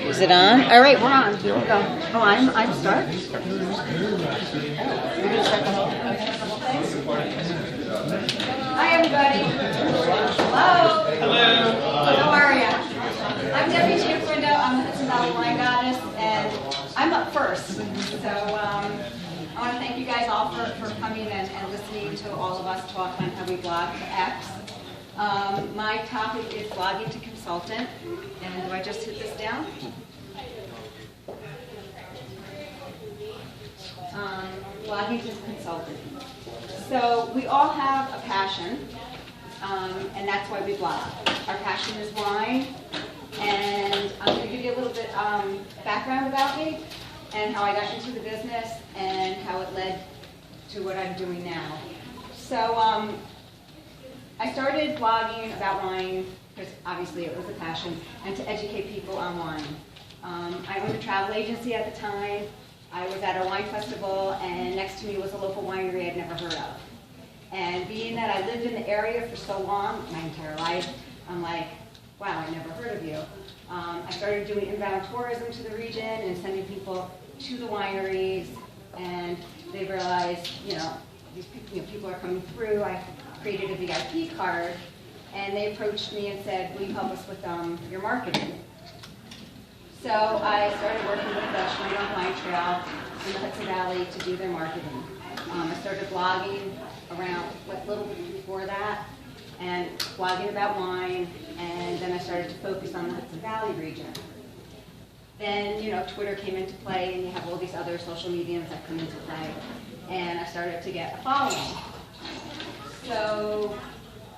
Is it on? All right, we're on. Here we go. Oh, I'm start? Hi, everybody. Hello. Hello. How are you? I'm Debbie Chief-Window. I'm the Hudson Valley Wine Goddess, and I'm up first. So I want to thank you guys all for coming and listening to all of us talk on how we blog to X. My topic is blogging to consultant, and do I just hit this down? Blogging to consultant. So we all have a passion, and that's why we blog. Our passion is wine, and I'm going to give you a little bit background about me and how I got into the business and how it led to what I'm doing now. So I started blogging about wine because obviously it was a passion, and to educate people on wine. I owned a travel agency at the time. I was at a wine festival, and next to me was a local winery I'd never heard of. And being that I lived in the area for so long, my entire life, I'm like, wow, I never heard of you. I started doing inbound tourism to the region and sending people to the wineries, and they realized, these people are coming through. I created a VIP card, and they approached me and said, will you help us with your marketing? So I started working with the Cheyenne Wine Trail in the Hudson Valley to do their marketing. I started blogging around a little bit before that, and blogging about wine, and then I started to focus on the Hudson Valley region. Then, Twitter came into play, and you have all these other social mediums that come into play, and I started to get a following. So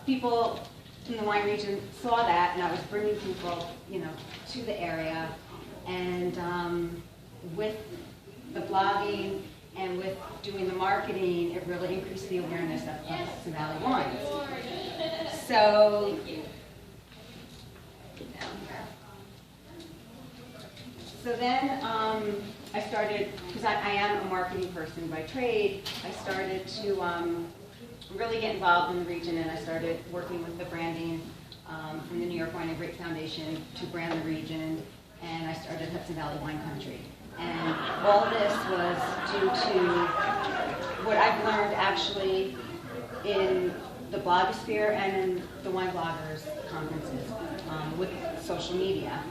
people in the wine region saw that, and I was bringing people, to the area, and with the blogging and with doing the marketing, it really increased the awareness of Hudson Valley wines. So then I started, because I am a marketing person by trade, I started to really get involved in the region, and I started working with the branding from the New York Wine and Grape Foundation to brand the region, and I started Hudson Valley Wine Country. And all this was due to what I've learned actually in the blogosphere and in the wine bloggers conferences with social media.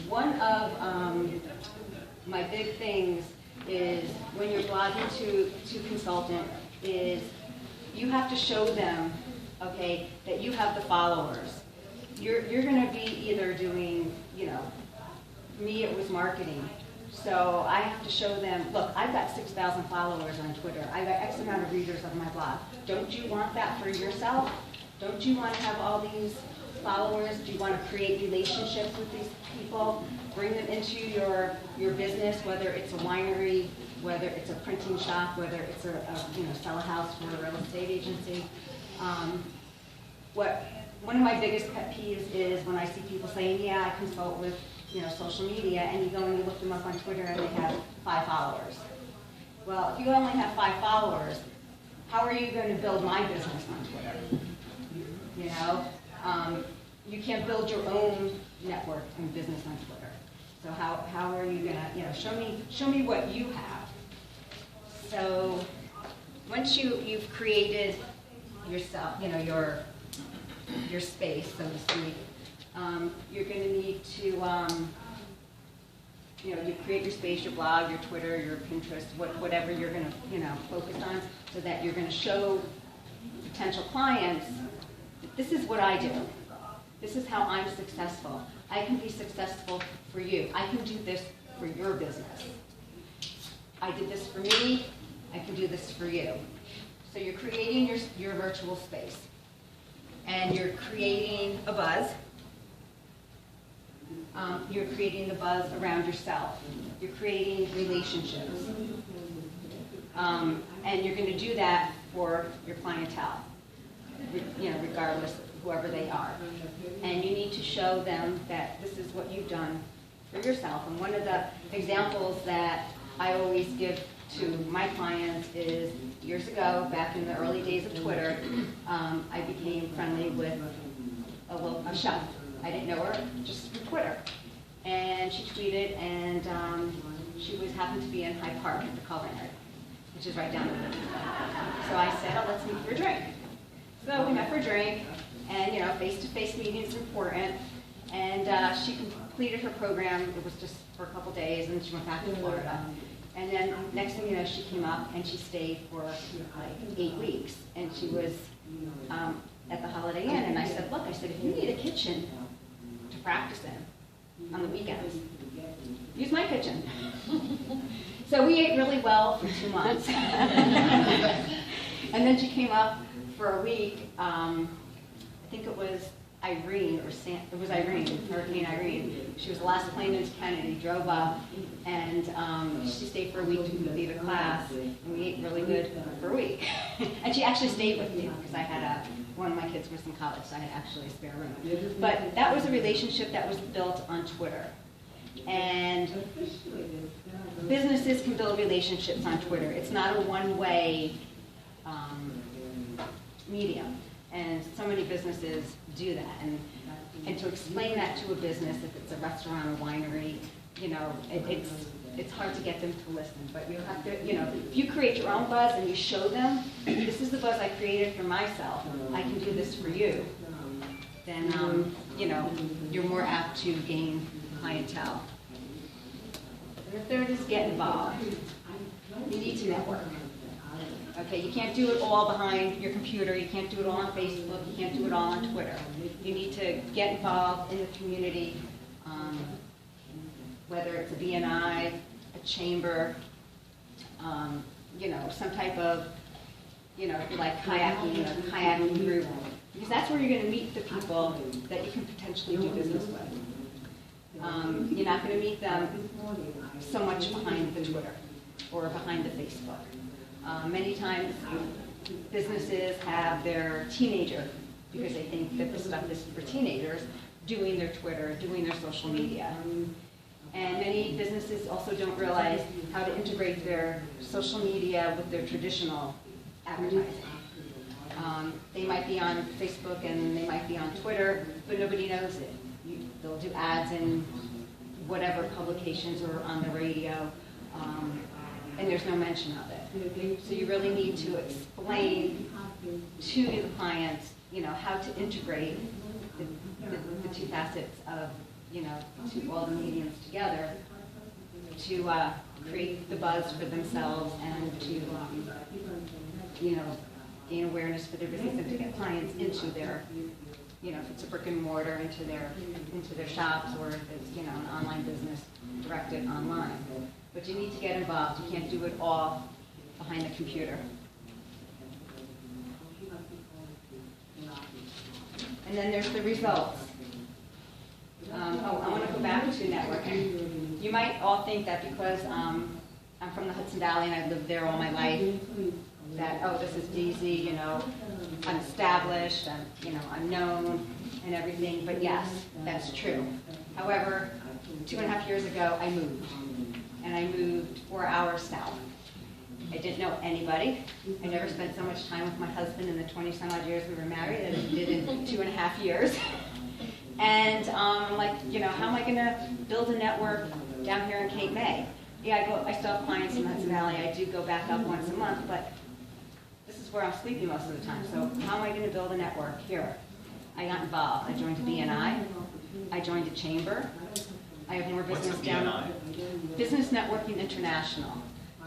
One of my big things is when you're blogging to consultant is you have to show them, okay, that you have the followers. You're going to be either doing, for me it was marketing. So I have to show them, look, I've got 6,000 followers on Twitter. I've got X amount of readers of my blog. Don't you want that for yourself? Don't you want to have all these followers? Do you want to create relationships with these people? Bring them into your business, whether it's a winery, whether it's a printing shop, whether it's sell a house for a real estate agency. One of my biggest pet peeves is when I see people saying, yeah, I consult with social media, and you go and you look them up on Twitter and they have 5 followers. Well, if you only have 5 followers, how are you going to build my business on Twitter? You can't build your own network and business on Twitter. So how are you going to, show me what you have. So once you've created yourself, your space, so to speak, you're going to need to, you create your space, your blog, your Twitter, your Pinterest, whatever you're going to, focus on, so that you're going to show potential clients, this is what I do. This is how I'm successful. I can be successful for you. I can do this for your business. I did this for me. I can do this for you. So you're creating your virtual space, and you're creating a buzz. You're creating the buzz around yourself. You're creating relationships. And you're going to do that for your clientele, regardless of whoever they are. And you need to show them that this is what you've done for yourself. And one of the examples that I always give to my clients is years ago, back in the early days of Twitter, I became friendly with a chef. I didn't know her, just through Twitter. And she tweeted, and she happened to be in Hyde Park at the Culinary, which is right down the road. So I said, oh, let's meet for a drink. So we met for a drink, and face-to-face meeting is important. And she completed her program. It was just for a couple days, and she went back to Florida. And then next thing you know, she came up and she stayed for like 8 weeks. And she was at the Holiday Inn. And I said, look, if you need a kitchen to practice in on the weekends, use my kitchen. So we ate really well for 2 months. And then she came up for a week. I think it was Irene, it was Irene, Hurricane Irene. She was the last plane into Kennedy, drove up, and she stayed for a week to complete a class, and we ate really good for a week. And she actually stayed with me, because I had one of my kids was in college, so I had actually a spare room. But that was a relationship that was built on Twitter. And businesses can build relationships on Twitter. It's not a one-way medium. And so many businesses do that. And to explain that to a business, if it's a restaurant or winery, it's hard to get them to listen. But you have to, if you create your own buzz and you show them, this is the buzz I created for myself, I can do this for you, then, you're more apt to gain clientele. And the third is get involved. You need to network. Okay, you can't do it all behind your computer, you can't do it all on Facebook, you can't do it all on Twitter. You need to get involved in the community, whether it's a BNI, a chamber, some type of, like kayaking group, because that's where you're going to meet the people that you can potentially do business with. You're not going to meet them so much behind the Twitter or behind the Facebook. Many times businesses have their teenager, because they think that the stuff is for teenagers, doing their Twitter, doing their social media. And many businesses also don't realize how to integrate their social media with their traditional advertising. They might be on Facebook and they might be on Twitter, but nobody knows it. They'll do ads in whatever publications or on the radio, and there's no mention of it. So you really need to explain to the clients, how to integrate the two facets of, to all the mediums together to create the buzz for themselves and to, gain awareness for their business and to get clients into their, if it's a brick and mortar, into their shops, or if it's, an online business directed online. But you need to get involved. You can't do it all behind the computer. And then there's the results. I want to go back to networking. You might all think that because I'm from the Hudson Valley and I've lived there all my life, that, this is easy, I'm established, I'm known and everything. But yes, that's true. However, 2.5 years ago, I moved. And I moved 4 hours south. I didn't know anybody. I never spent so much time with my husband in the 20-some-odd years we were married as I did in 2.5 years. And I'm like, how am I going to build a network down here in Cape May? Yeah, I still have clients in Hudson Valley. I do go back up once a month, but this is where I'm sleeping most of the time. So how am I going to build a network here? I got involved. I joined a BNI. I joined a chamber. I have more business down. Business Networking International.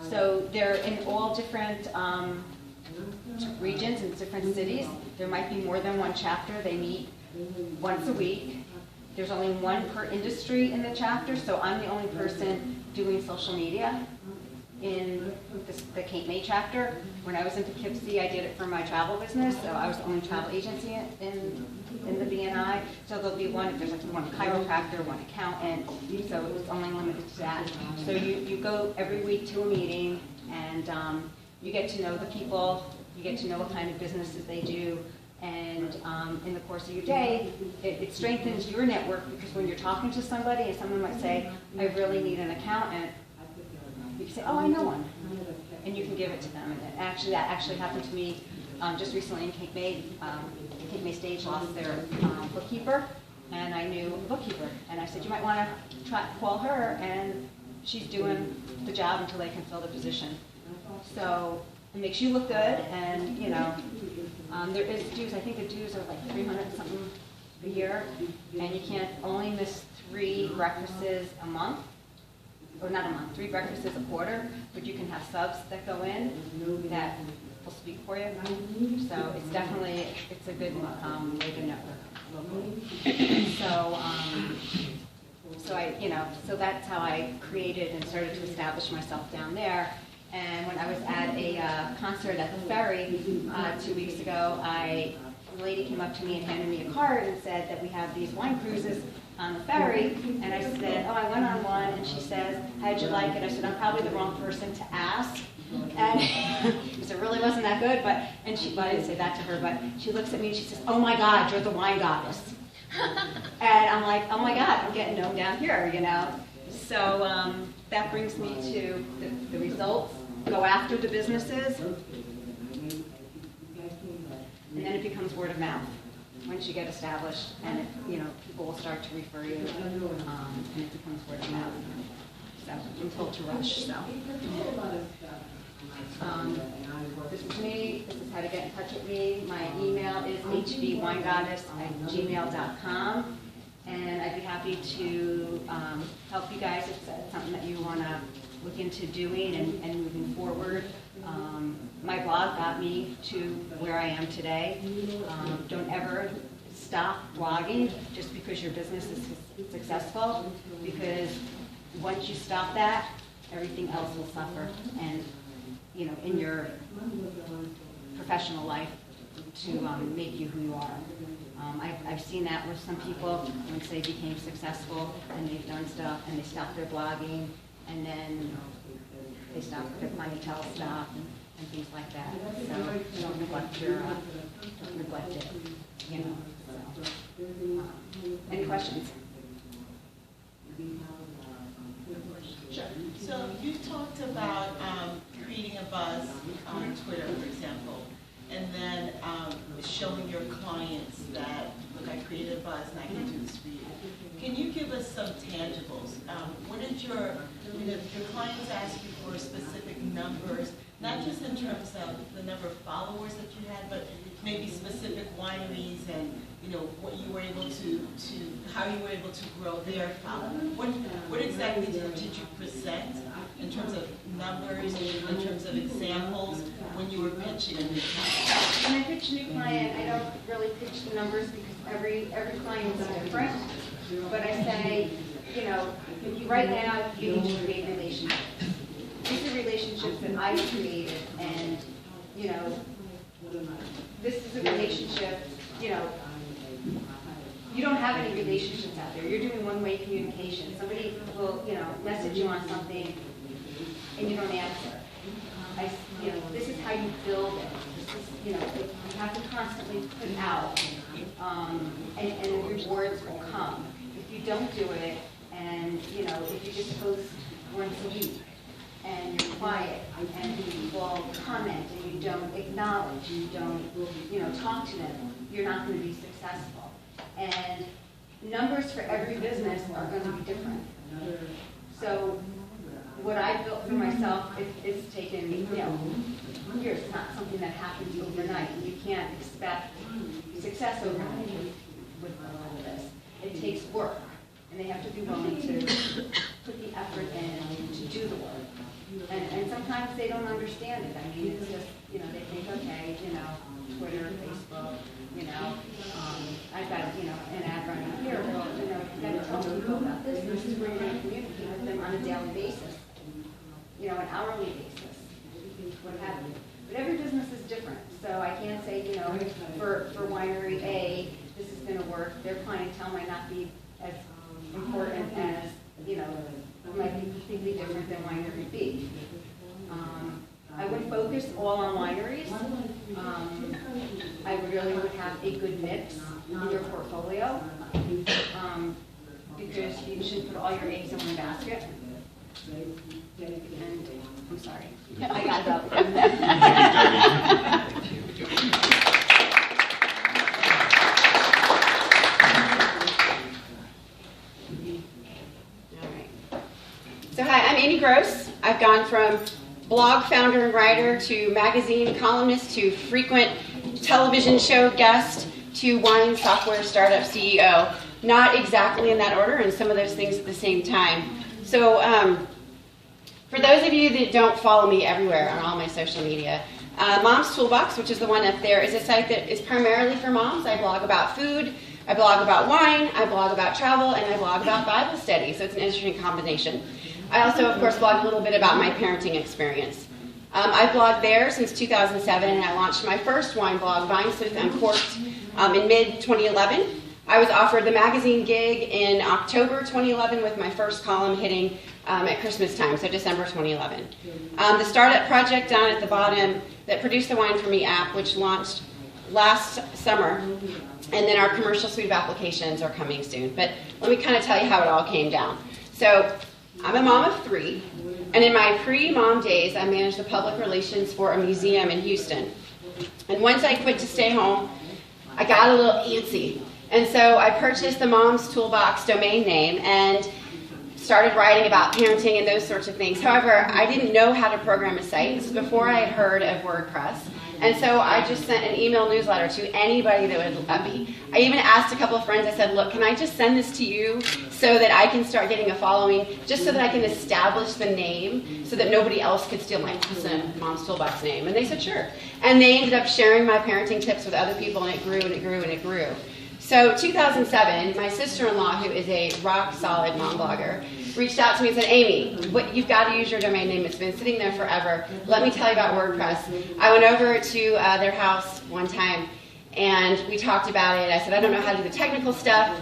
So they're in all different regions and different cities. There might be more than one chapter. They meet once a week. There's only one per industry in the chapter, so I'm the only person doing social media in the Cape May chapter. When I was in Poughkeepsie, I did it for my travel business, so I was the only travel agency in the BNI. So there'll be there's like one chiropractor, one accountant, so it's only limited to that. So you go every week to a meeting, and you get to know the people, you get to know what kind of businesses they do, and in the course of your day, it strengthens your network, because when you're talking to somebody and someone might say, I really need an accountant, you can say, oh, I know one, and you can give it to them. And that actually happened to me just recently in Cape May. Cape May Stage lost their bookkeeper, and I knew a bookkeeper. And I said, you might want to call her, and she's doing the job until they can fill the position. So it makes you look good, and there is dues. I think the dues are like 300 something a year, and you can't only miss 3 breakfasts a month, or not a month, 3 breakfasts a quarter, but you can have subs that go in that will speak for you. So it's definitely, it's a good way to network locally. So that's how I created and started to establish myself down there. And when I was at a concert at the Ferry 2 weeks ago, a lady came up to me and handed me a card and said that we have these wine cruises on the ferry. And I said, oh, I went on one. And she says, how'd you like it? I said, I'm probably the wrong person to ask. And because it really wasn't that good. But I didn't say that to her, but she looks at me and she says, oh my God, you're the wine goddess. And I'm like, oh my God, I'm getting known down here, So that brings me to the results. Go after the businesses, and then it becomes word of mouth. Once you get established, and people will start to refer you, and it becomes word of mouth. So I'm told to rush. So this is me. This is how to get in touch with me. My email is hbwinegoddess@gmail.com, and I'd be happy to help you guys if that's something that you want to look into doing and moving forward. My blog got me to where I am today. Don't ever stop blogging just because your business is successful, because once you stop that, everything else will suffer. And in your professional life, to make you who you are. I've seen that with some people once they became successful and they've done stuff and they stopped their blogging, and then they stop their clientele stuff and things like that. So don't neglect it. Any questions? Sure. So you talked about creating a buzz on Twitter, for example, and then showing your clients that, look, I created a buzz and I can do this for you. Can you give us some tangibles? What is your clients ask you for specific numbers, not just in terms of the number of followers that you had, but maybe specific wineries and what you were able to how you were able to grow their following? What exactly did you present in terms of numbers, in terms of examples, when you were pitching a new client? When I pitch a new client, I don't really pitch the numbers because every client is different. But I say, right now you need to create relationships. These are relationships that I've created, and this is a relationship. You don't have any relationships out there. You're doing one-way communication. Somebody will, message you on something, and you don't answer. This is how you build it. This is, you have to constantly put out, and the rewards will come. If you don't do it, and if you just post once a week, and you're quiet, and people comment, and you don't acknowledge, you don't, talk to them, you're not going to be successful. And numbers for every business are going to be different. So what I built for myself, it's taken years. It's not something that happens overnight. You can't expect success overnight with all of this. It takes work, and they have to be willing to put the effort in to do the work. And sometimes they don't understand it. I mean, it's just, they think, okay, Twitter, Facebook, I've got, an ad running here. Well, you've got to tell people about this. This is where you're going to communicate with them on a daily basis, an hourly basis, what have you. But every business is different. So I can't say, for winery A, this is going to work. Their clientele might not be as important as, might be completely different than winery B. I would focus all on wineries. I really would have a good mix in your portfolio, because you should put all your eggs in one basket. And I'm sorry, I got So hi, I'm Amy Gross. I've gone from blog founder and writer to magazine columnist to frequent television show guest to wine software startup CEO. Not exactly in that order, and some of those things at the same time. So for those of you that don't follow me everywhere on all my social media, Mom's Toolbox, which is the one up there, is a site that is primarily for moms. I blog about food, I blog about wine, I blog about travel, and I blog about Bible study, so it's an interesting combination. I also, of course, blog a little bit about my parenting experience. I've blogged there since 2007, and I launched my first wine blog, Vine Sleuth Uncorked, in mid-2011. I was offered the magazine gig in October 2011 with my first column hitting at Christmas time, so December 2011. The startup project down at the bottom that produced the Wine For Me app, which launched last summer, and then our commercial suite of applications are coming soon. But let me kind of tell you how it all came down. So I'm a mom of 3, and in my pre-mom days, I managed the public relations for a museum in Houston. And once I quit to stay home, I got a little antsy. And so I purchased the Mom's Toolbox domain name and started writing about parenting and those sorts of things. However, I didn't know how to program a site. This was before I had heard of WordPress. And so I just sent an email newsletter to anybody that would let me. I even asked a couple of friends, I said, look, can I just send this to you so that I can start getting a following, just so that I can establish the name so that nobody else could steal my Mom's Toolbox name? And they said, sure. And they ended up sharing my parenting tips with other people, and it grew and it grew and it grew. So 2007, my sister-in-law, who is a rock-solid mom blogger, reached out to me and said, Amy, you've got to use your domain name. It's been sitting there forever. Let me tell you about WordPress. I went over to their house one time, and we talked about it. I said, I don't know how to do the technical stuff,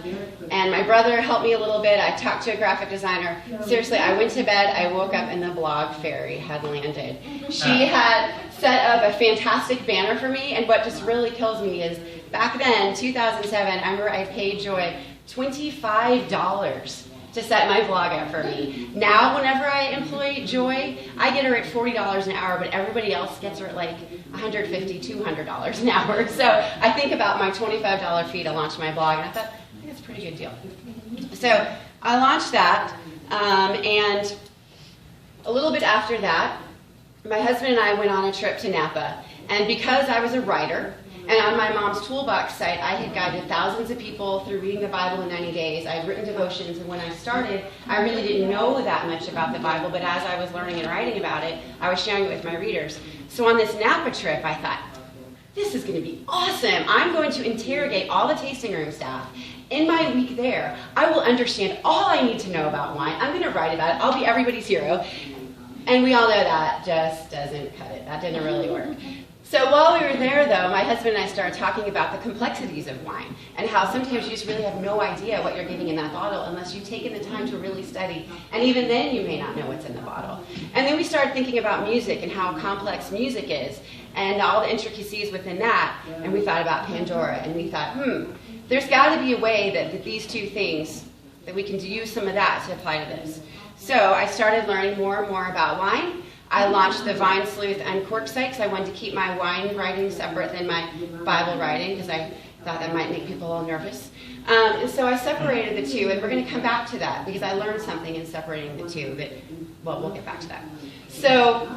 and my brother helped me a little bit. I talked to a graphic designer. Seriously, I went to bed, I woke up, and the blog fairy had landed. She had set up a fantastic banner for me, and what just really kills me is, back then, 2007, I remember I paid Joy $25 to set my blog up for me. Now, whenever I employ Joy, I get her at $40 an hour, but everybody else gets her at like $150, $200 an hour. So I think about my $25 fee to launch my blog, and I thought, I think it's a pretty good deal. So I launched that, and a little bit after that, my husband and I went on a trip to Napa, and because I was a writer, and on my Mom's Toolbox site, I had guided thousands of people through reading the Bible in 90 days. I had written devotions, and when I started, I really didn't know that much about the Bible, but as I was learning and writing about it, I was sharing it with my readers. So on this Napa trip, I thought, this is going to be awesome. I'm going to interrogate all the tasting room staff. In my week there, I will understand all I need to know about wine. I'm going to write about it. I'll be everybody's hero. And we all know that just doesn't cut it. That didn't really work. So while we were there, though, my husband and I started talking about the complexities of wine and how sometimes you just really have no idea what you're getting in that bottle unless you've taken the time to really study. And even then, you may not know what's in the bottle. And then we started thinking about music and how complex music is and all the intricacies within that. And we thought about Pandora, and we thought, there's got to be a way that these two things, that we can use some of that to apply to this. So I started learning more and more about wine. I launched the Vine Sleuth Uncorked site because I wanted to keep my wine writing separate than my Bible writing because I thought that might make people a little nervous. And so I separated the two, and we're going to come back to that because I learned something in separating the two that, well, we'll get back to that. So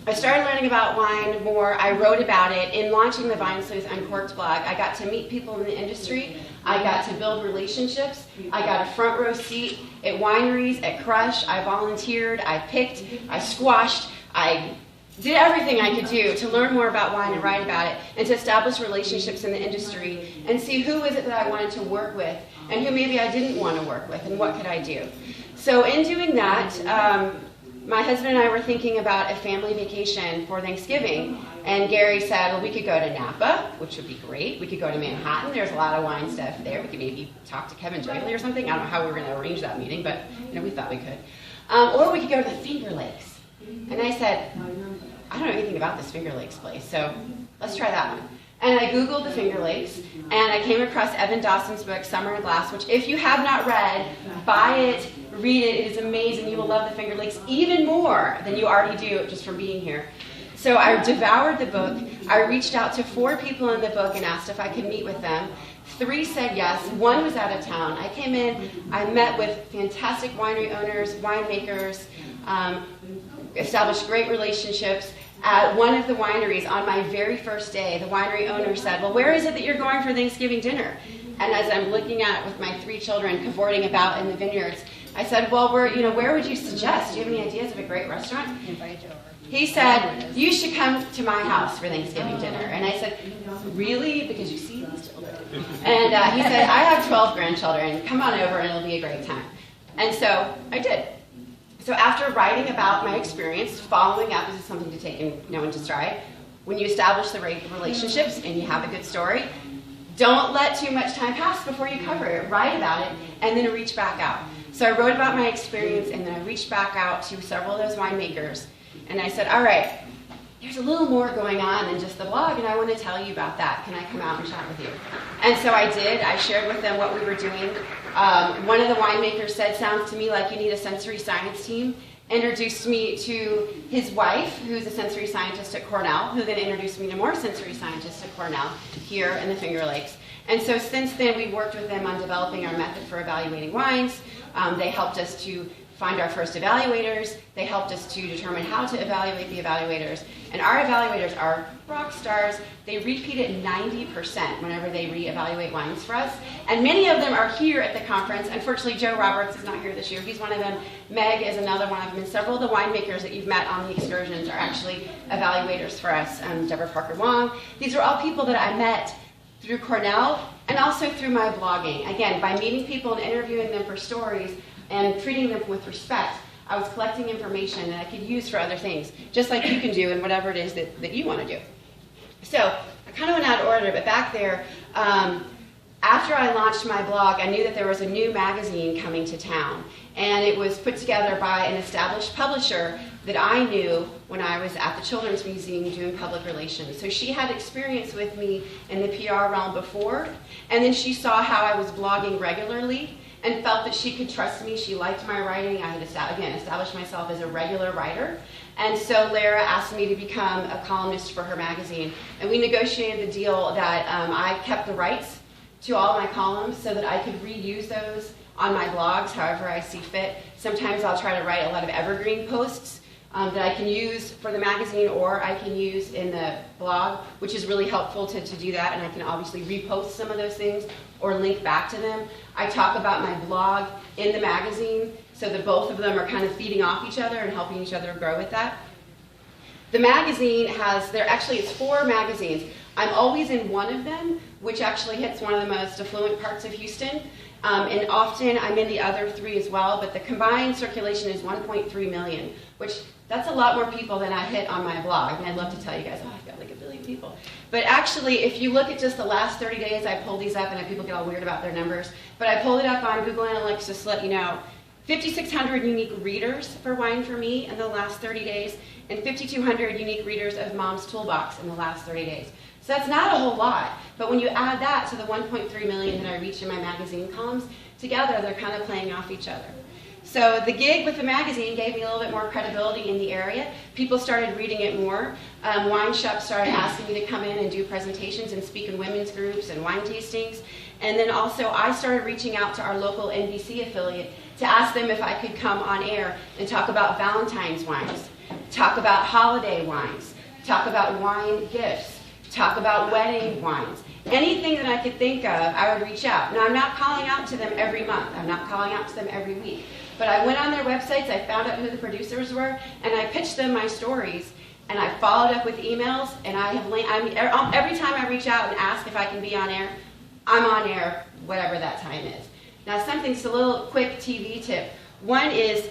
I started learning about wine more. I wrote about it. In launching the Vine Sleuth Uncorked blog, I got to meet people in the industry. I got to build relationships. I got a front row seat at wineries, at Crush. I volunteered. I picked. I squashed. I did everything I could do to learn more about wine and write about it and to establish relationships in the industry and see who is it that I wanted to work with and who maybe I didn't want to work with and what could I do. So in doing that, my husband and I were thinking about a family vacation for Thanksgiving, and Gary said, well, we could go to Napa, which would be great. We could go to Manhattan. There's a lot of wine stuff there. We could maybe talk to Kevin Joyly or something. I don't know how we were going to arrange that meeting, but we thought we could. Or we could go to the Finger Lakes. And I said, I don't know anything about this Finger Lakes place, so let's try that one. And I Googled the Finger Lakes, and I came across Evan Dawson's book, Summer and Glass, which if you have not read, buy it, read it. It is amazing. You will love the Finger Lakes even more than you already do just from being here. So I devoured the book. I reached out to 4 people in the book and asked if I could meet with them. 3 said yes, 1 was out of town. I came in, I met with fantastic winery owners, winemakers, established great relationships. At one of the wineries on my very first day, the winery owner said, well, where is it that you're going for Thanksgiving dinner? And as I'm looking at it with my 3 children cavorting about in the vineyards, I said, well, where would you suggest? Do you have any ideas of a great restaurant? He said, you should come to my house for Thanksgiving dinner. And I said, really? Because you see these children. And he said, I have 12 grandchildren. Come on over and it'll be a great time. And so I did. So after writing about my experience, following up, this is something to take into stride. When you establish the right relationships and you have a good story, don't let too much time pass before you cover it. Write about it and then reach back out. So I wrote about my experience and then I reached back out to several of those winemakers. And I said, all right, there's a little more going on than just the blog, and I want to tell you about that. Can I come out and chat with you? And so I did. I shared with them what we were doing. One of the winemakers said, sounds to me like you need a sensory science team. Introduced me to his wife, who's a sensory scientist at Cornell, who then introduced me to more sensory scientists at Cornell here in the Finger Lakes. And so since then, we worked with them on developing our method for evaluating wines. They helped us to find our first evaluators. They helped us to determine how to evaluate the evaluators. And our evaluators are rock stars. They repeat it 90% whenever they reevaluate wines for us. And many of them are here at the conference. Unfortunately, Joe Roberts is not here this year. He's one of them. Meg is another one of them. And several of the winemakers that you've met on the excursions are actually evaluators for us. Deborah Parker Wong. These are all people that I met through Cornell and also through my blogging. Again, by meeting people and interviewing them for stories, and treating them with respect, I was collecting information that I could use for other things, just like you can do in whatever it is that you want to do. So I kind of went out of order, but back there, after I launched my blog, I knew that there was a new magazine coming to town, and it was put together by an established publisher that I knew when I was at the Children's Museum doing public relations. So she had experience with me in the PR realm before, and then she saw how I was blogging regularly, and felt that she could trust me. She liked my writing. I had, established myself as a regular writer. And so Lara asked me to become a columnist for her magazine. And we negotiated the deal that I kept the rights to all my columns so that I could reuse those on my blogs however I see fit. Sometimes I'll try to write a lot of evergreen posts that I can use for the magazine or I can use in the blog, which is really helpful to do that, and I can obviously repost some of those things or link back to them. I talk about my blog in the magazine so that both of them are kind of feeding off each other and helping each other grow with that. The magazine it's 4 magazines. I'm always in one of them, which actually hits one of the most affluent parts of Houston. And often I'm in the other 3 as well, but the combined circulation is 1.3 million, which that's a lot more people than I hit on my blog. And I'd love to tell you guys, I've got like 1 billion people. But actually, if you look at just the last 30 days, I pulled these up, and people get all weird about their numbers, but I pulled it up on Google Analytics just to let you know. 5,600 unique readers for Wine for Me in the last 30 days, and 5,200 unique readers of Mom's Toolbox in the last 30 days. So that's not a whole lot, but when you add that to the 1.3 million that I reach in my magazine columns, together they're kind of playing off each other. So the gig with the magazine gave me a little bit more credibility in the area. People started reading it more. Wine shops started asking me to come in and do presentations and speak in women's groups and wine tastings. And then also I started reaching out to our local NBC affiliate to ask them if I could come on air and talk about Valentine's wines, talk about holiday wines, talk about wine gifts, talk about wedding wines. Anything that I could think of, I would reach out. Now, I'm not calling out to them every month. I'm not calling out to them every week. But I went on their websites, I found out who the producers were, and I pitched them my stories. And I followed up with emails, and every time I reach out and ask if I can be on air, I'm on air, whatever that time is. Now, something's a little quick TV tip. One is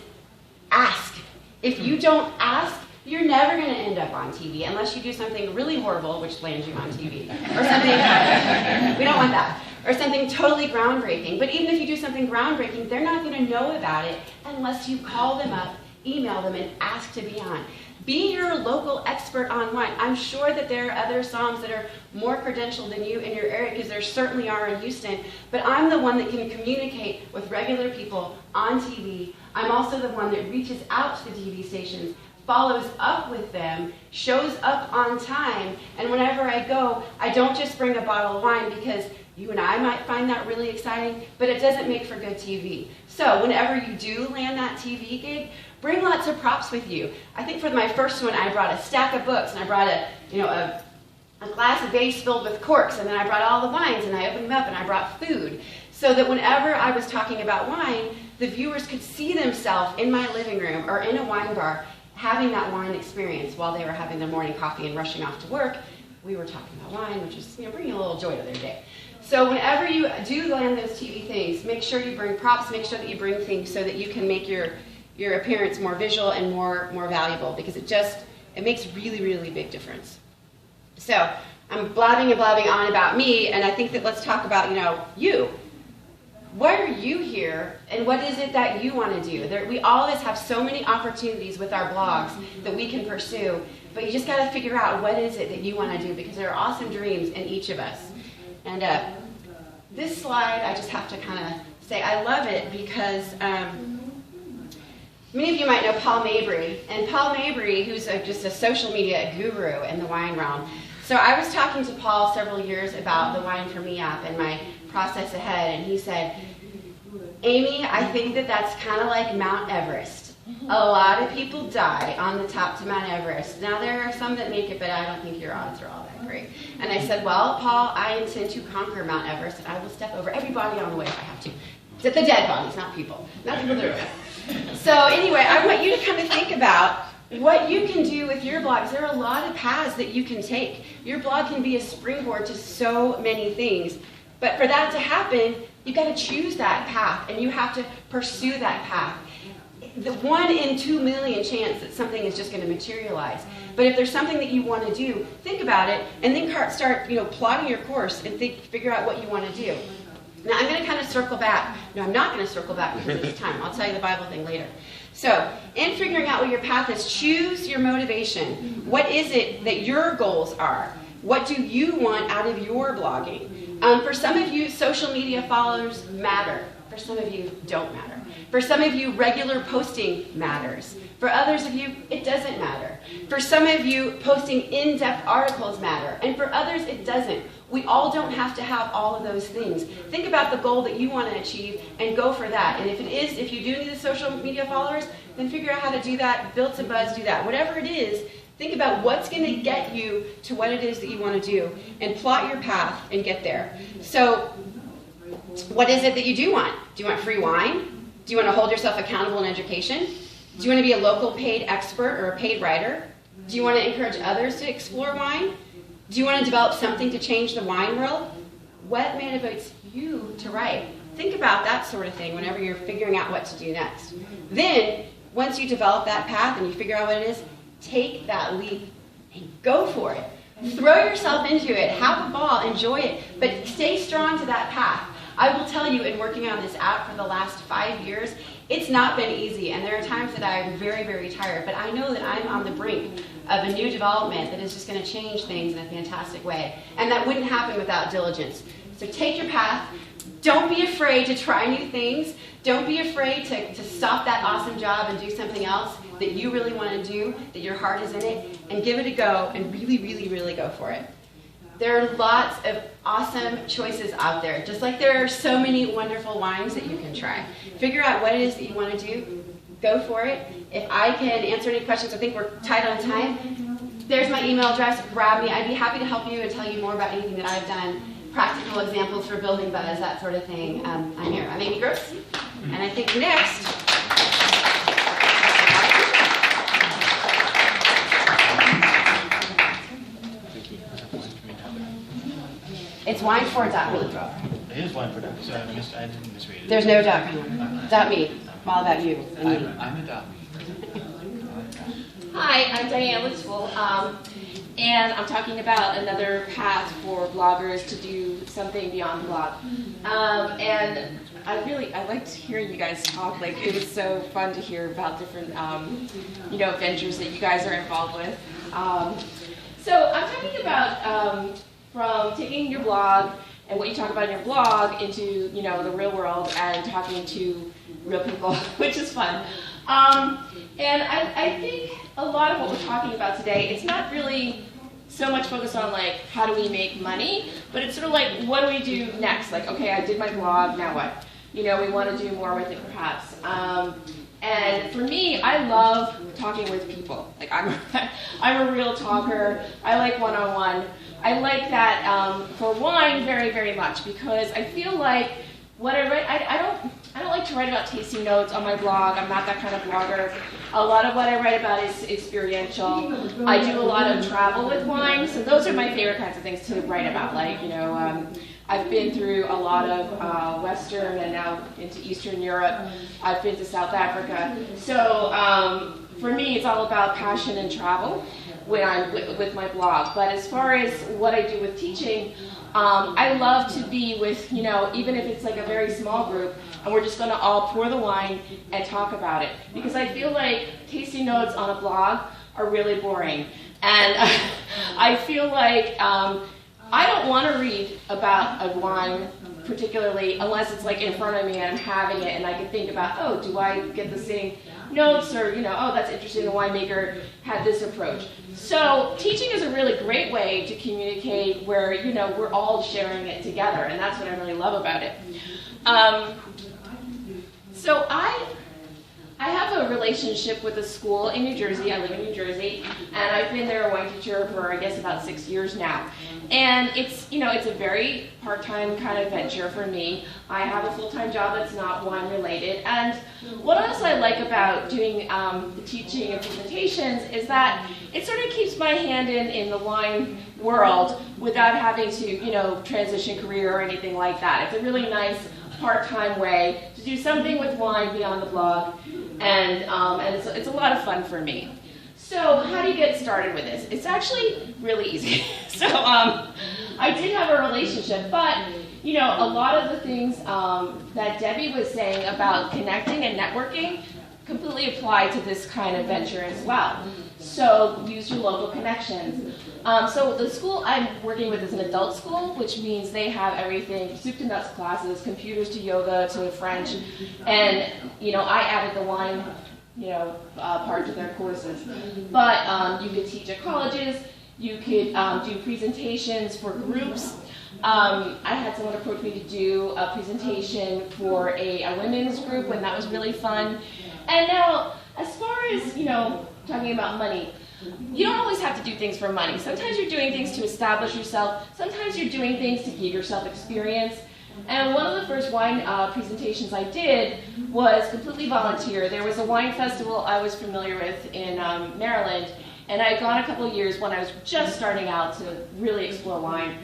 ask. If you don't ask, you're never going to end up on TV unless you do something really horrible, which lands you on TV. Or something, we don't want that. Or something totally groundbreaking. But even if you do something groundbreaking, they're not going to know about it unless you call them up, email them, and ask to be on. Be your local expert on wine. I'm sure that there are other somms that are more credentialed than you in your area, because there certainly are in Houston, but I'm the one that can communicate with regular people on TV. I'm also the one that reaches out to the TV stations, follows up with them, shows up on time, and whenever I go, I don't just bring a bottle of wine, because You and I might find that really exciting, but it doesn't make for good TV. So whenever you do land that TV gig, bring lots of props with you. I think for my first one, I brought a stack of books, and I brought a glass vase filled with corks, and then I brought all the wines, and I opened them up, and I brought food, so that whenever I was talking about wine, the viewers could see themselves in my living room or in a wine bar having that wine experience while they were having their morning coffee and rushing off to work. We were talking about wine, which is bringing a little joy to their day. So whenever you do land those TV things, make sure you bring props, make sure that you bring things so that you can make your appearance more visual and more valuable, because it makes really, really big difference. So I'm blabbing and blabbing on about me, and I think that let's talk about, you. Why are you here, and what is it that you want to do? We always have so many opportunities with our blogs that we can pursue, but you just got to figure out what is it that you want to do, because there are awesome dreams in each of us. And this slide, I just have to kind of say I love it because many of you might know Paul Mabry, and Paul Mabry, who's just a social media guru in the wine realm. So I was talking to Paul several years about the Wine for Me app and my process ahead, and he said, Amy, I think that's kind of like Mount Everest. A lot of people die on the top to Mount Everest. Now there are some that make it, but I don't think your odds are all that great. And I said, well, Paul, I intend to conquer Mount Everest, and I will step over every body on the way if I have to. The dead bodies, not people. Not people that are dead. So anyway, I want you to kind of think about what you can do with your blogs. There are a lot of paths that you can take. Your blog can be a springboard to so many things. But for that to happen, you've got to choose that path, and you have to pursue that path. The 1 in 2 million chance that something is just going to materialize. But if there's something that you want to do, think about it, and then start plotting your course and figure out what you want to do. Now, I'm going to kind of circle back. No, I'm not going to circle back because it's time. I'll tell you the Bible thing later. So, in figuring out what your path is, choose your motivation. What is it that your goals are? What do you want out of your blogging? For some of you, social media followers matter. For some of you, don't matter. For some of you, regular posting matters. For others of you, it doesn't matter. For some of you, posting in-depth articles matter. And for others, it doesn't. We all don't have to have all of those things. Think about the goal that you want to achieve and go for that. And if you do need the social media followers, then figure out how to do that, build some buzz, do that. Whatever it is, think about what's going to get you to what it is that you want to do, and plot your path and get there. So, what is it that you do want? Do you want free wine? Do you want to hold yourself accountable in education? Do you want to be a local paid expert or a paid writer? Do you want to encourage others to explore wine? Do you want to develop something to change the wine world? What motivates you to write? Think about that sort of thing whenever you're figuring out what to do next. Then, once you develop that path and you figure out what it is, take that leap and go for it. Throw yourself into it, have a ball, enjoy it, but stay strong to that path. I will tell you, in working on this app for the last 5 years, it's not been easy, and there are times that I'm very, very tired, but I know that I'm on the brink of a new development that is just going to change things in a fantastic way, and that wouldn't happen without diligence. So take your path. Don't be afraid to try new things. Don't be afraid to stop that awesome job and do something else that you really want to do, that your heart is in it, and give it a go, and really, really, really go for it. There are lots of awesome choices out there, just like there are so many wonderful wines that you can try. Figure out what it is that you want to do. Go for it. If I can answer any questions, I think we're tight on time. There's my email address. Grab me. I'd be happy to help you and tell you more about anything that I've done, practical examples for building buzz, that sort of thing. I'm here. I'm Amy Gross, and I think next... It's wine4.me. It is wine for duck, so I didn't misread it. There's no duck. .me. All about you and me. I'm a .me. Hi, I'm Diane Litzful, and I'm talking about another path for bloggers to do something beyond the blog. And I liked hearing you guys talk. Like, it was so fun to hear about different, ventures that you guys are involved with. So I'm talking about from taking your blog and what you talk about in your blog into, the real world and talking to real people, which is fun. And I think a lot of what we're talking about today, it's not really so much focused on like how do we make money, but it's sort of like what do we do next? Like, okay, I did my blog, now what? You know, we want to do more with it perhaps. And for me, I love talking with people. Like I'm a real talker. I like one-on-one. I like that for wine very, very much because I feel like what I write, I don't like to write about tasting notes on my blog. I'm not that kind of blogger. A lot of what I write about is experiential. I do a lot of travel with wine, so those are my favorite kinds of things to write about. Like, you know, I've been through a lot of Western and now into Eastern Europe. I've been to South Africa. So for me, it's all about passion and travel when I'm with my blog. But as far as what I do with teaching, I love to be with, you know, even if it's like a very small group, and we're just going to all pour the wine and talk about it. Because I feel like tasting notes on a blog are really boring. And I feel like I don't want to read about a wine particularly unless it's like in front of me and I'm having it and I can think about, oh, do I get the same notes, or, you know, oh, that's interesting, the winemaker had this approach. So teaching is a really great way to communicate where, you know, we're all sharing it together, and that's what I really love about it. So I have a relationship with a school in New Jersey. I live in New Jersey, and I've been their wine teacher for, I guess, about 6 years now. And it's, you know, it's a very part-time kind of venture for me. I have a full-time job that's not wine-related. And what else I like about doing the teaching and presentations is that it sort of keeps my hand in the wine world without having to, you know, transition career or anything like that. It's a really nice part-time way to do something with wine beyond the blog, and it's a lot of fun for me. So how do you get started with this? It's actually really easy. So I did have a relationship, but you know, a lot of the things that Debbie was saying about connecting and networking completely apply to this kind of venture as well. So use your local connections. So the school I'm working with is an adult school, which means they have everything, soup to nuts classes, computers to yoga to French, and you know, I added the wine, you know, part to their courses. But you could teach at colleges, you could do presentations for groups. I had someone approach me to do a presentation for a women's group, and that was really fun. And now, as far as, you know, talking about money, you don't always have to do things for money. Sometimes you're doing things to establish yourself. Sometimes you're doing things to give yourself experience. And one of the first wine presentations I did was completely volunteer. There was a wine festival I was familiar with in Maryland, and I had gone a couple of years when I was just starting out to really explore wine.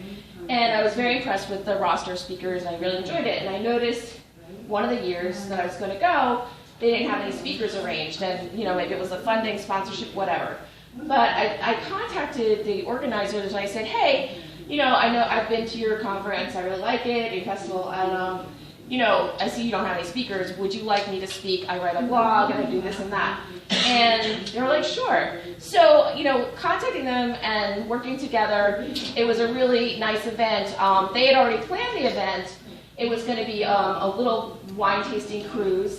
And I was very impressed with the roster of speakers, and I really enjoyed it. And I noticed one of the years that I was going to go, they didn't have any speakers arranged, and you know, maybe it was a funding, sponsorship, whatever. But I contacted the organizers and I said, hey, you know I've been to your conference, I really like it, your festival, and you know, I see you don't have any speakers, would you like me to speak? I write a blog and I do this and that. And they were like, sure. So, you know, contacting them and working together, it was a really nice event. They had already planned the event. It was going to be a little wine tasting cruise.